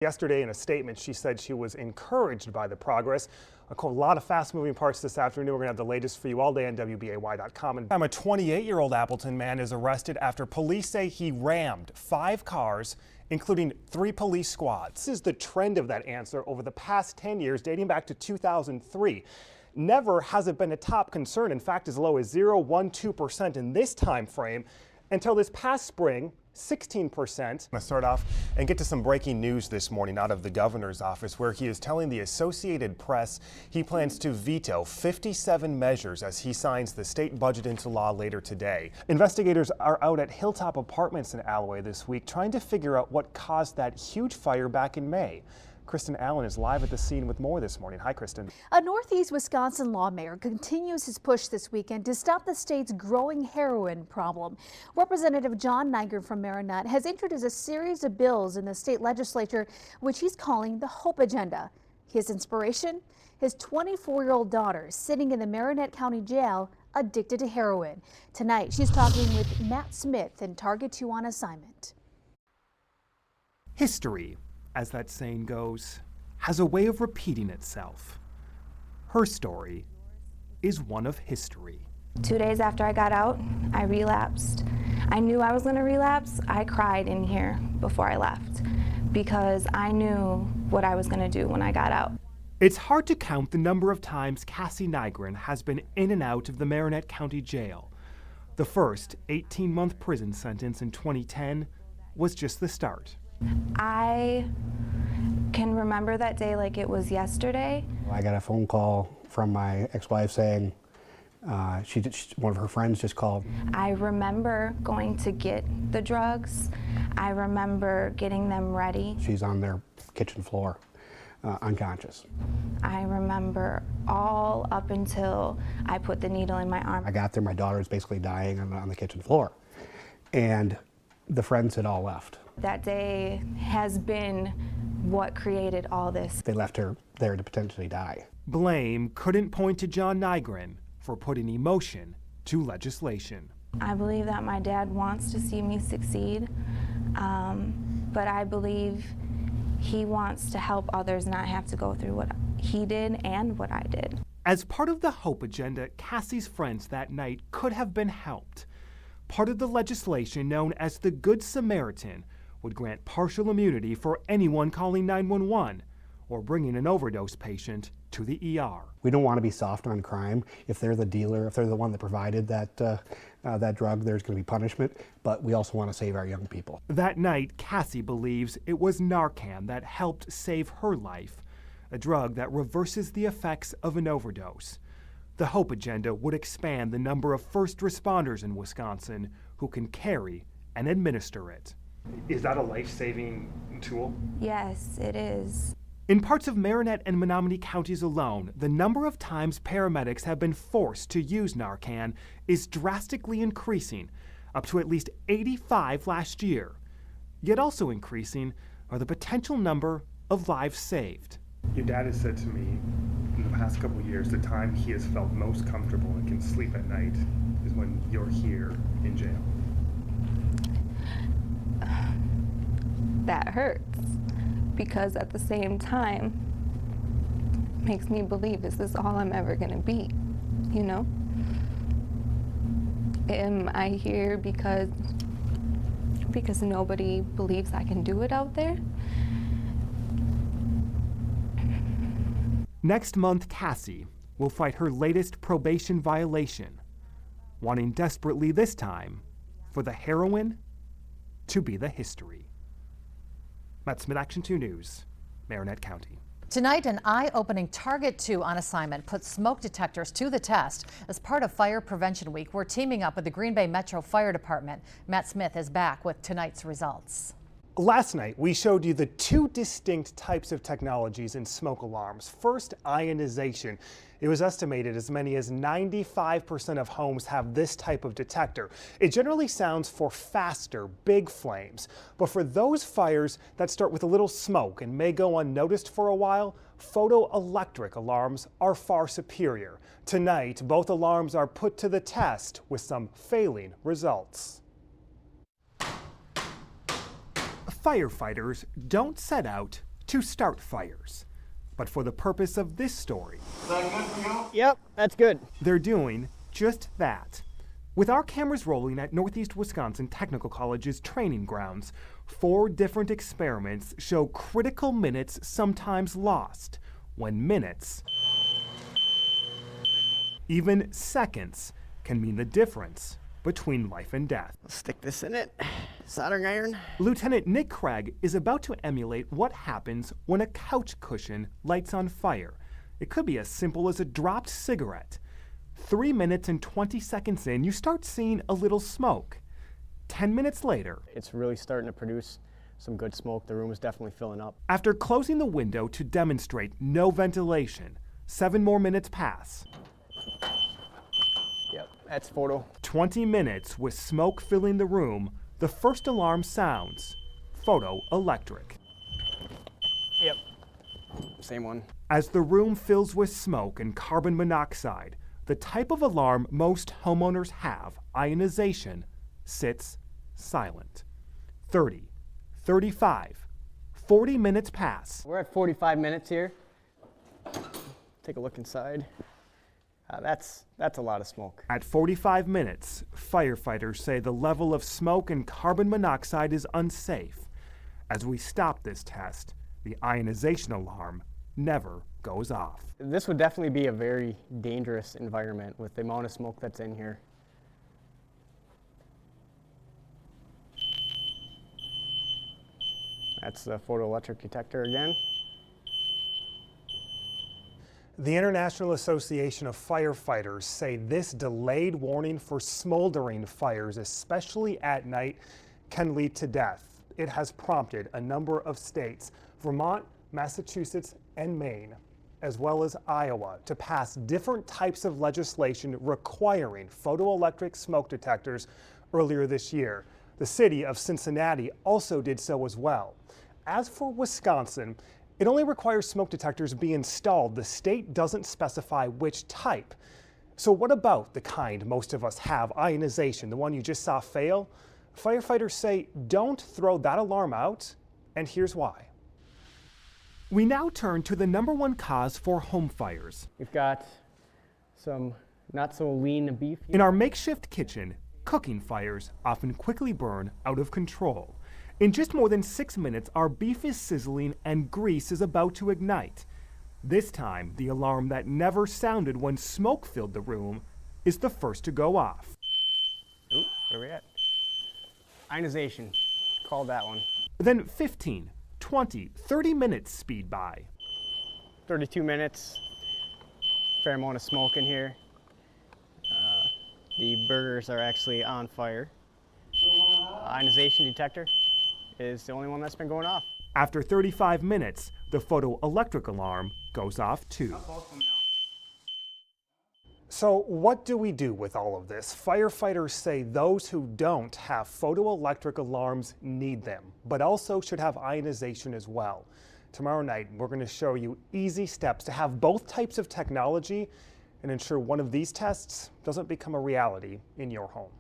Yesterday, in a statement, she said she was encouraged by the progress. A lot of fast-moving parts this afternoon. We're going to have the latest for you all day on WBAY.com. And a 28-year-old Appleton man is arrested after police say he rammed 5 cars, including 3 police squads. This is the trend of that answer over the past 10 years, dating back to 2003. Never has it been a top concern. In fact, as low as 0.12% in this time frame until this past spring. 16%. I'm going to start off and get to some breaking news this morning out of the governor's office, where he is telling the Associated Press he plans to veto 57 measures as he signs the state budget into law later today. Investigators are out at Hilltop Apartments in Alloway this week trying to figure out what caused that huge fire back in May. Kristen Allen is live at the scene with more this morning. Hi, Kristen. A Northeast Wisconsin lawmaker continues his push this weekend to stop the state's growing heroin problem. Representative John Nygren from Marinette has introduced a series of bills in the state legislature, which he's calling the Hope Agenda. His inspiration? His 24-year-old daughter sitting in the Marinette County Jail addicted to heroin. Tonight, she's talking with Matt Smith in Target 2 on assignment. History, as that saying goes, has a way of repeating itself. Her story is one of history. 2 days after I got out, I relapsed. I knew I was going to relapse. I cried in here before I left because I knew what I was going to do when I got out. It's hard to count the number of times Cassie Nygren has been in and out of the Marinette County Jail. The first 18-month prison sentence in 2010 was just the start. I can remember that day like it was yesterday. I got a phone call from my ex-wife saying one of her friends just called. I remember going to get the drugs. I remember getting them ready. She's on their kitchen floor, unconscious. I remember all up until I put the needle in my arm. I got there, my daughter was basically dying on the kitchen floor, and the friends had all left. That day has been what created all this. They left her there to potentially die. Blame couldn't point to John Nygren for putting emotion to legislation. I believe that my dad wants to see me succeed, but I believe he wants to help others not have to go through what he did and what I did. As part of the Hope Agenda, Cassie's friends that night could have been helped. Part of the legislation known as the Good Samaritan would grant partial immunity for anyone calling 911 or bringing an overdose patient to the ER. We don't want to be soft on crime. If they're the dealer, if they're the one that provided that drug, there's going to be punishment, but we also want to save our young people. That night, Cassie believes it was Narcan that helped save her life, a drug that reverses the effects of an overdose. The Hope Agenda would expand the number of first responders in Wisconsin who can carry and administer it. Is that a life-saving tool? Yes, it is. In parts of Marinette and Menominee counties alone, the number of times paramedics have been forced to use Narcan is drastically increasing, up to at least 85 last year. Yet also increasing are the potential number of lives saved. Your dad has said to me in the past couple of years, the time he has felt most comfortable and can sleep at night is when you're here in jail. That hurts, because at the same time, it makes me believe, is this all I'm ever gonna be, you know? Am I here because nobody believes I can do it out there? Next month, Cassie will fight her latest probation violation, wanting desperately this time for the heroin to be the history. Matt Smith, Action 2 News, Marinette County. Tonight, an eye-opening Target 2 on assignment puts smoke detectors to the test. As part of Fire Prevention Week, we're teaming up with the Green Bay Metro Fire Department. Matt Smith is back with tonight's results. Last night, we showed you the 2 distinct types of technologies in smoke alarms. First, ionization. It was estimated as many as 95% of homes have this type of detector. It generally sounds for faster, big flames. But for those fires that start with a little smoke and may go unnoticed for a while, photoelectric alarms are far superior. Tonight, both alarms are put to the test with some failing results. Firefighters don't set out to start fires. But for the purpose of this story, Yep, that's good. they're doing just that. With our cameras rolling at Northeast Wisconsin Technical College's training grounds, 4 different experiments show critical minutes sometimes lost, when minutes, even seconds, can mean the difference between life and death. Stick this in it. Soldering iron. Lieutenant Nick Craig is about to emulate what happens when a couch cushion lights on fire. It could be as simple as a dropped cigarette. 3 minutes and 20 seconds in, you start seeing a little smoke. 10 minutes later, It's really starting to produce some good smoke. The room is definitely filling up. after closing the window to demonstrate no ventilation, 7 more minutes pass. Yep, that's photo. 20 minutes with smoke filling the room, the first alarm sounds. Photoelectric. Yep. Same one. As the room fills with smoke and carbon monoxide, the type of alarm most homeowners have, ionization, sits silent. 30, 35, 40 minutes pass. We're at 45 minutes here. Take a look inside. That's a lot of smoke. At 45 minutes, firefighters say the level of smoke and carbon monoxide is unsafe. As we stop this test, the ionization alarm never goes off. This would definitely be a very dangerous environment with the amount of smoke that's in here. That's the photoelectric detector again. The International Association of Firefighters say this delayed warning for smoldering fires, especially at night, can lead to death. It has prompted a number of states, Vermont, Massachusetts, and Maine, as well as Iowa, to pass different types of legislation requiring photoelectric smoke detectors earlier this year. The city of Cincinnati also did so as well. As for Wisconsin, it only requires smoke detectors be installed. The state doesn't specify which type. So what about the kind most of us have, ionization, the one you just saw fail? Firefighters say don't throw that alarm out, and here's why. We now turn to the #1 cause for home fires. We've got some not so lean beef. In our makeshift kitchen, cooking fires often quickly burn out of control. In just more than 6 minutes, our beef is sizzling and grease is about to ignite. This time, the alarm that never sounded when smoke filled the room is the first to go off. Ooh, where are we at? Ionization. Called that one. Then 15, 20, 30 minutes speed by. 32 minutes. Fair amount of smoke in here. The burgers are actually on fire. Ionization detector is the only one that's been going off. After 35 minutes, the photoelectric alarm goes off too. So what do we do with all of this? Firefighters say those who don't have photoelectric alarms need them, but also should have ionization as well. Tomorrow night, we're going to show you easy steps to have both types of technology and ensure one of these tests doesn't become a reality in your home.